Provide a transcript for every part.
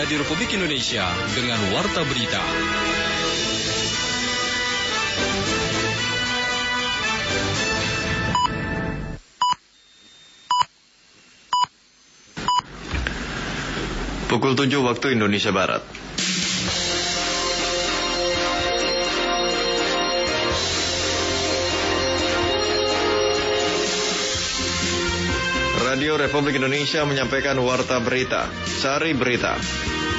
Radio Republik Indonesia dengan Warta Berita. Pukul 7 waktu Indonesia Barat. Radio Republik Indonesia menyampaikan Warta Berita. Sari Berita.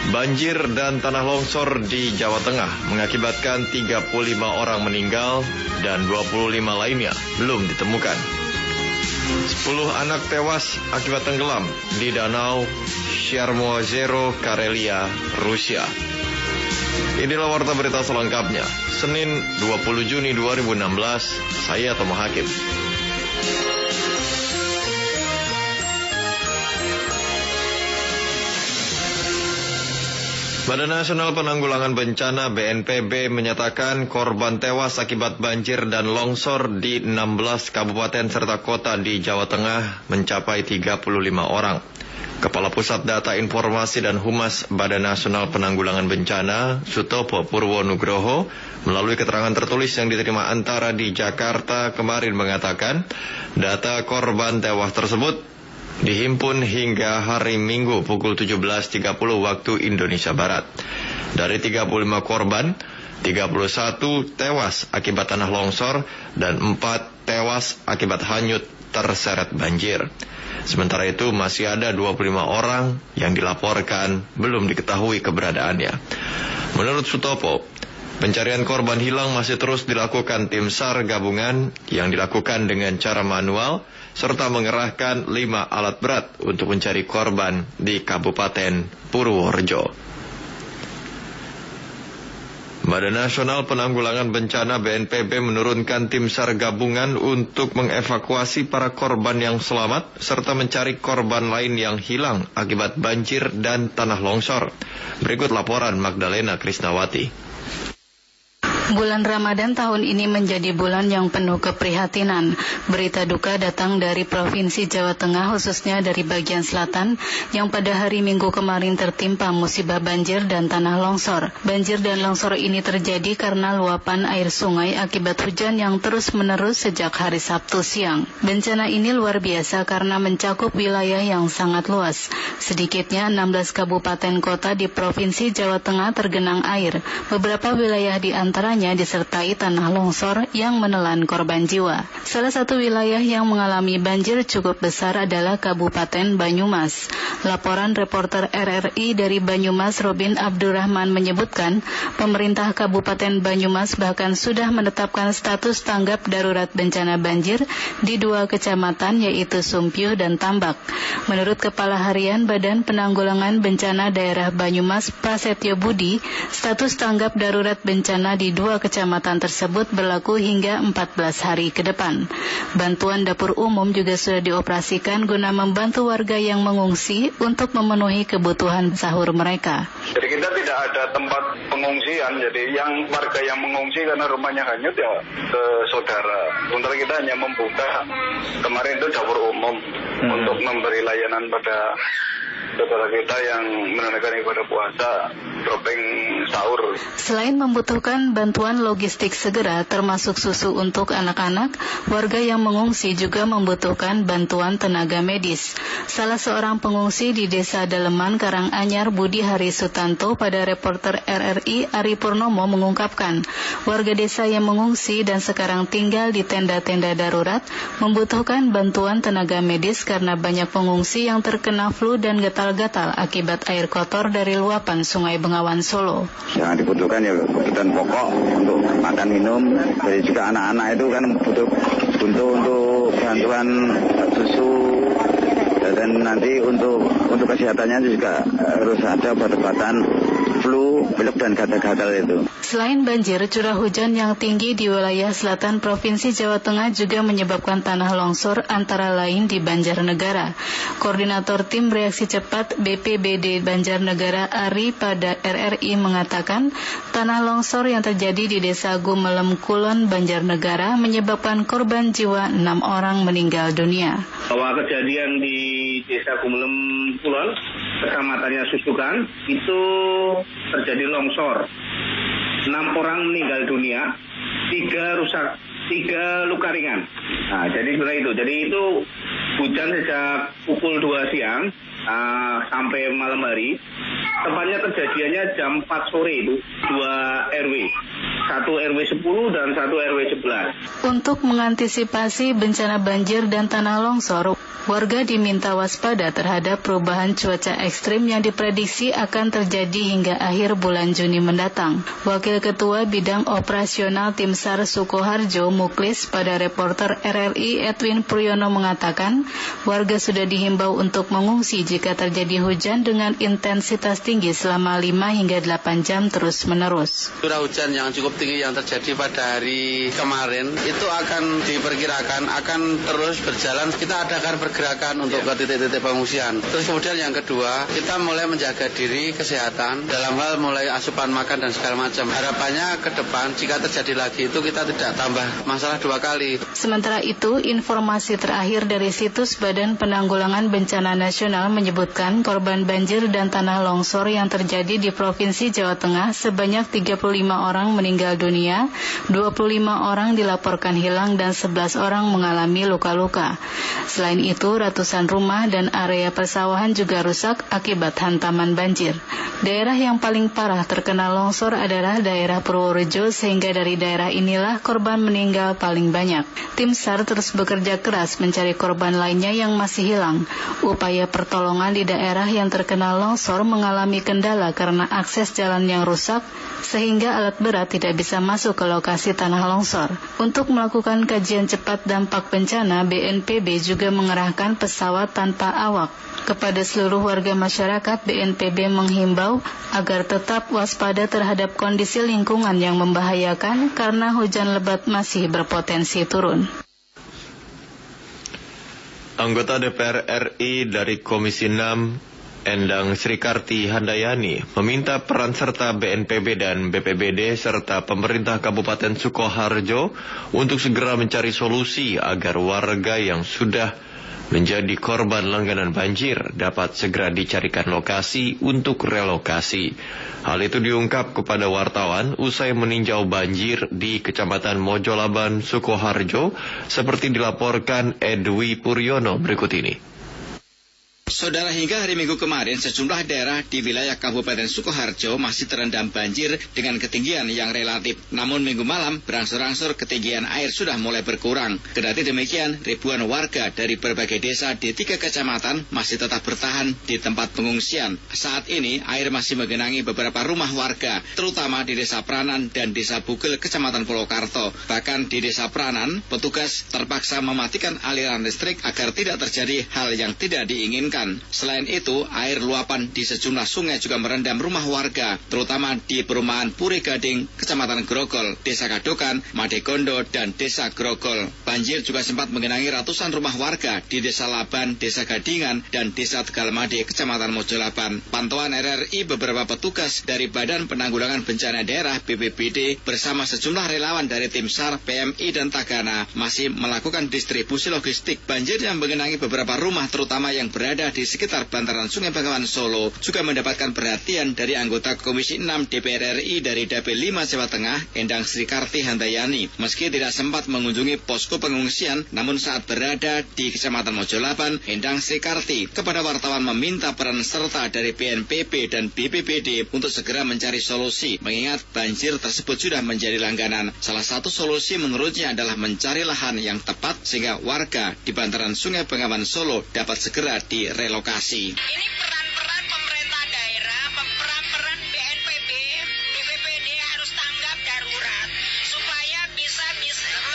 Banjir dan tanah longsor di Jawa Tengah mengakibatkan 35 orang meninggal dan 25 lainnya belum ditemukan. 10 anak tewas akibat tenggelam di Danau Sharmo-Ozero, Karelia, Rusia. Inilah Warta Berita selengkapnya. Senin 20 Juni 2016, saya Tomo Hakim. Badan Nasional Penanggulangan Bencana BNPB menyatakan korban tewas akibat banjir dan longsor di 16 kabupaten serta kota di Jawa Tengah mencapai 35 orang. Kepala Pusat Data Informasi dan Humas Badan Nasional Penanggulangan Bencana, Sutopo Purwonugroho, melalui keterangan tertulis yang diterima Antara di Jakarta kemarin mengatakan, data korban tewas tersebut dihimpun hingga hari Minggu pukul 17.30 waktu Indonesia Barat. Dari 35 korban, 31 tewas akibat tanah longsor dan 4 tewas akibat hanyut terseret banjir. Sementara itu masih ada 25 orang yang dilaporkan belum diketahui keberadaannya. Menurut Sutopo, pencarian korban hilang masih terus dilakukan tim SAR gabungan yang dilakukan dengan cara manual serta mengerahkan 5 alat berat untuk mencari korban di Kabupaten Purworejo. Badan Nasional Penanggulangan Bencana BNPB menurunkan tim SAR gabungan untuk mengevakuasi para korban yang selamat serta mencari korban lain yang hilang akibat banjir dan tanah longsor. Berikut laporan Magdalena Krisnawati. Bulan Ramadan tahun ini menjadi bulan yang penuh keprihatinan. Berita duka datang dari Provinsi Jawa Tengah, khususnya dari bagian selatan, yang pada hari Minggu kemarin tertimpa musibah banjir dan tanah longsor. Banjir dan longsor ini terjadi karena luapan air sungai akibat hujan yang terus-menerus sejak hari Sabtu siang. Bencana ini luar biasa karena mencakup wilayah yang sangat luas. Sedikitnya 16 kabupaten kota di Provinsi Jawa Tengah tergenang air. Beberapa wilayah di antaranya disertai tanah longsor yang menelan korban jiwa. Salah satu wilayah yang mengalami banjir cukup besar adalah Kabupaten Banyumas. Laporan reporter RRI dari Banyumas Robin Abdurrahman menyebutkan, pemerintah Kabupaten Banyumas bahkan sudah menetapkan status tanggap darurat bencana banjir di 2 kecamatan yaitu Sumpyu dan Tambak. Menurut Kepala Harian Badan Penanggulangan Bencana Daerah Banyumas Prasetyo Budi, status tanggap darurat bencana di 2 kecamatan tersebut berlaku hingga 14 hari ke depan. Bantuan dapur umum juga sudah dioperasikan guna membantu warga yang mengungsi untuk memenuhi kebutuhan sahur mereka. Jadi kita tidak ada tempat pengungsian, jadi yang warga yang mengungsi karena rumahnya hanyut ya ke saudara. Sementara kita hanya membuka kemarin itu dapur umum untuk memberi layanan pada saudara kita yang menunaikan ibadah puasa, droping sahur. Selain membutuhkan bantuan logistik segera termasuk susu untuk anak-anak, warga yang mengungsi juga membutuhkan bantuan tenaga medis. Salah seorang pengungsi di Desa Daleman, Karanganyar, Budi Hari Sutanto pada reporter RRI Ari Purnomo mengungkapkan, warga desa yang mengungsi dan sekarang tinggal di tenda-tenda darurat membutuhkan bantuan tenaga medis karena banyak pengungsi yang terkena flu dan gatal-gatal akibat air kotor dari luapan Sungai Bengawan Solo. Yang dibutuhkan ya kebutuhan pokok untuk makan minum. Jadi juga anak-anak itu kan butuh untuk bantuan susu, dan nanti untuk kesehatannya juga harus ada obat-obatan flu, pilek dan gatal-gatal itu. Selain banjir, curah hujan yang tinggi di wilayah selatan Provinsi Jawa Tengah juga menyebabkan tanah longsor antara lain di Banjarnegara. Koordinator Tim Reaksi Cepat BPBD Banjarnegara Ari pada RRI mengatakan, tanah longsor yang terjadi di Desa Gumelem Kulon, Banjarnegara menyebabkan korban jiwa 6 orang meninggal dunia. Bahwa kejadian di Desa Gumulem Kulon, kecamatannya Susukan, itu terjadi longsor. 6 orang meninggal dunia, 3 luka ringan. Nah, jadi seperti itu. Jadi itu hujan sejak pukul 2 siang sampai malam hari. Tepatnya kejadiannya jam 4 sore itu, 2 RW. 1 RW 10 dan 1 RW 11. Untuk mengantisipasi bencana banjir dan tanah longsor, warga diminta waspada terhadap perubahan cuaca ekstrim yang diprediksi akan terjadi hingga akhir bulan Juni mendatang. Wakil Ketua Bidang Operasional Tim SAR Sukoharjo Muklis pada reporter RRI Edwin Puryono mengatakan, warga sudah dihimbau untuk mengungsi jika terjadi hujan dengan intensitas tinggi selama 5 hingga 8 jam terus-menerus. Curah hujan yang cukup tinggi yang terjadi pada hari kemarin itu akan diperkirakan akan terus berjalan. Kita adakan pergerakan untuk ke titik-titik pengungsian. Terus kemudian yang kedua, kita mulai menjaga diri kesehatan dalam hal mulai asupan makan dan segala macam. Harapannya ke depan jika terjadi lagi itu kita tidak tambah masalah 2 kali. Sementara itu, informasi terakhir dari situs Badan Penanggulangan Bencana Nasional menyebutkan korban banjir dan tanah longsor yang terjadi di Provinsi Jawa Tengah sebanyak 35 orang meninggal dunia, 25 orang dilaporkan hilang dan 11 orang mengalami luka-luka. Selain itu, ratusan rumah dan area persawahan juga rusak akibat hantaman banjir. Daerah yang paling parah terkena longsor adalah daerah Purworejo, sehingga dari daerah inilah korban meninggal paling banyak. Tim SAR terus bekerja keras mencari korban lainnya yang masih hilang. Upaya pertolongan di daerah yang terkena longsor mengalami kendala karena akses jalan yang rusak, sehingga alat berat tidak bisa masuk ke lokasi tanah longsor. Untuk melakukan kajian cepat dampak bencana, BNPB juga mengerahkan pesawat tanpa awak. Kepada seluruh warga masyarakat, BNPB menghimbau agar tetap waspada terhadap kondisi lingkungan yang membahayakan karena hujan lebat masih berpotensi turun. Anggota DPR RI dari Komisi 6 Endang Srikarti Handayani meminta peran serta BNPB dan BPBD serta pemerintah Kabupaten Sukoharjo untuk segera mencari solusi agar warga yang sudah menjadi korban langganan banjir dapat segera dicarikan lokasi untuk relokasi. Hal itu diungkap kepada wartawan usai meninjau banjir di Kecamatan Mojolaban, Sukoharjo, seperti dilaporkan Edwi Puryono berikut ini. Saudara, hingga hari Minggu kemarin, sejumlah daerah di wilayah Kabupaten Sukoharjo masih terendam banjir dengan ketinggian yang relatif. Namun minggu malam, berangsur-angsur ketinggian air sudah mulai berkurang. Kendati demikian, ribuan warga dari berbagai desa di 3 kecamatan masih tetap bertahan di tempat pengungsian. Saat ini, air masih menggenangi beberapa rumah warga, terutama di Desa Pranan dan Desa Bugel, Kecamatan Purwokarto. Bahkan di Desa Pranan, petugas terpaksa mematikan aliran listrik agar tidak terjadi hal yang tidak diinginkan. Selain itu, air luapan di sejumlah sungai juga merendam rumah warga, terutama di perumahan Puri Gading, Kecamatan Grogol, Desa Kadokan, Madegondo, dan Desa Grogol. Banjir juga sempat menggenangi ratusan rumah warga di Desa Laban, Desa Gadingan, dan Desa Tegalmade, Kecamatan Mojolaban. Pantauan RRI, beberapa petugas dari Badan Penanggulangan Bencana Daerah BPBD bersama sejumlah relawan dari Tim SAR, PMI, dan Tagana masih melakukan distribusi logistik. Banjir yang menggenangi beberapa rumah, terutama yang berada di sekitar bantaran Sungai Bengawan Solo, juga mendapatkan perhatian dari anggota Komisi 6 DPR RI dari Dapil 5 Jawa Tengah, Endang Srikarti Handayani. Meski tidak sempat mengunjungi posko pengungsian, namun saat berada di Kecamatan Mojolaban, Endang Srikarti kepada wartawan meminta peran serta dari BNPB dan BPBD untuk segera mencari solusi, mengingat banjir tersebut sudah menjadi langganan. Salah satu solusi menurutnya adalah mencari lahan yang tepat sehingga warga di bantaran Sungai Bengawan Solo dapat segera direlokasi. Ini peran-peran pemerintah daerah, peran-peran BNPB, BPBD harus tanggap darurat supaya bisa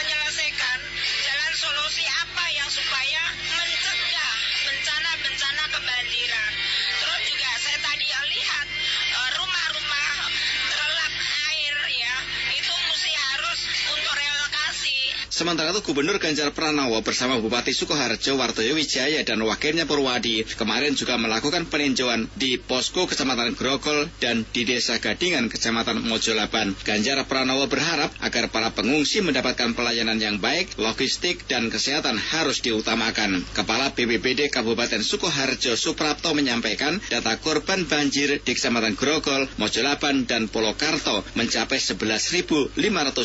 menyelesaikan jalan solusi apa yang supaya mencegah bencana-bencana kebanjiran. Terus juga saya tadi lihat rumah-rumah terelap air ya, itu mesti harus untuk relokasi. Sementara itu Gubernur Ganjar Pranowo bersama Bupati Sukoharjo Wartoyo Wijaya dan wakilnya Purwadi kemarin juga melakukan peninjauan di posko Kecamatan Grogol dan di Desa Gadingan Kecamatan Mojolaban. Ganjar Pranowo berharap agar para pengungsi mendapatkan pelayanan yang baik, logistik dan kesehatan harus diutamakan. Kepala BPBD Kabupaten Sukoharjo Suprapto menyampaikan data korban banjir di Kecamatan Grogol, Mojolaban dan Polokarto mencapai 11.500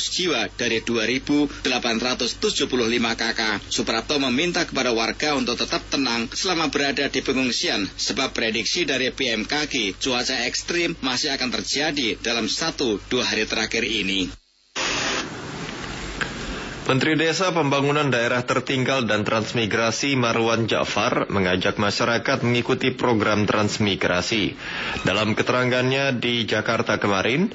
jiwa dari 2.875 kakak. Suprapto meminta kepada warga untuk tetap tenang selama berada di pengungsian sebab prediksi dari BMKG cuaca ekstrim masih akan terjadi dalam 1-2 hari terakhir ini. Menteri Desa Pembangunan Daerah Tertinggal dan Transmigrasi Marwan Ja'far mengajak masyarakat mengikuti program transmigrasi. Dalam keterangannya di Jakarta kemarin,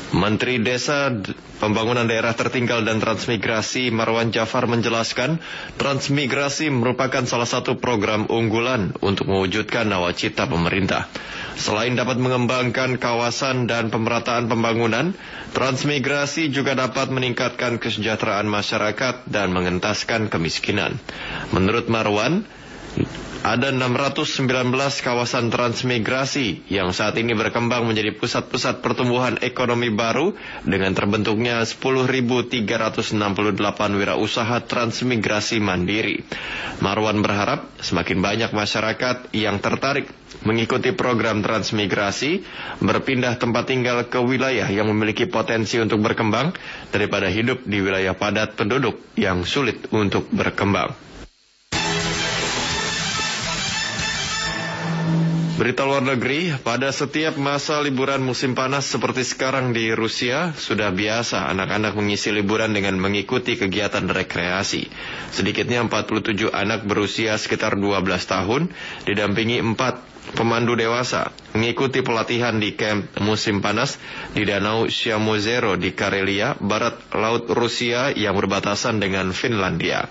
Menteri Desa Pembangunan Daerah Tertinggal dan Transmigrasi Marwan Ja'far menjelaskan transmigrasi merupakan salah satu program unggulan untuk mewujudkan nawacita pemerintah. Selain dapat mengembangkan kawasan dan pemerataan pembangunan, transmigrasi juga dapat meningkatkan kesejahteraan masyarakat dan mengentaskan kemiskinan. Menurut Marwan, ada 619 kawasan transmigrasi yang saat ini berkembang menjadi pusat-pusat pertumbuhan ekonomi baru dengan terbentuknya 10.368 wirausaha transmigrasi mandiri. Marwan berharap semakin banyak masyarakat yang tertarik mengikuti program transmigrasi, berpindah tempat tinggal ke wilayah yang memiliki potensi untuk berkembang daripada hidup di wilayah padat penduduk yang sulit untuk berkembang. Berita luar negeri, pada setiap masa liburan musim panas seperti sekarang di Rusia, sudah biasa anak-anak mengisi liburan dengan mengikuti kegiatan rekreasi. Sedikitnya 47 anak berusia sekitar 12 tahun, didampingi 4 pemandu dewasa, mengikuti pelatihan di kamp musim panas di Danau Shamozero di Karelia, barat laut Rusia yang berbatasan dengan Finlandia.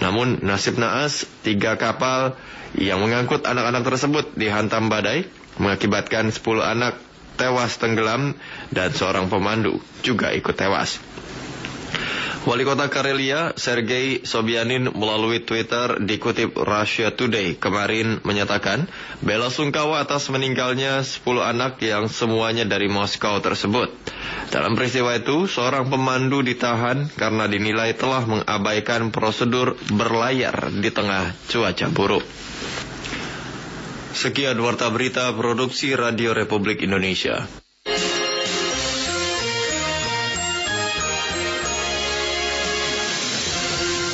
Namun nasib naas, 3 kapal yang mengangkut anak-anak tersebut dihantam badai, mengakibatkan 10 anak tewas tenggelam dan seorang pemandu juga ikut tewas. Wali Kota Karelia, Sergei Sobyanin melalui Twitter dikutip Russia Today kemarin menyatakan bela sungkawa atas meninggalnya 10 anak yang semuanya dari Moskow tersebut. Dalam peristiwa itu, seorang pemandu ditahan karena dinilai telah mengabaikan prosedur berlayar di tengah cuaca buruk. Sekian warta berita produksi Radio Republik Indonesia.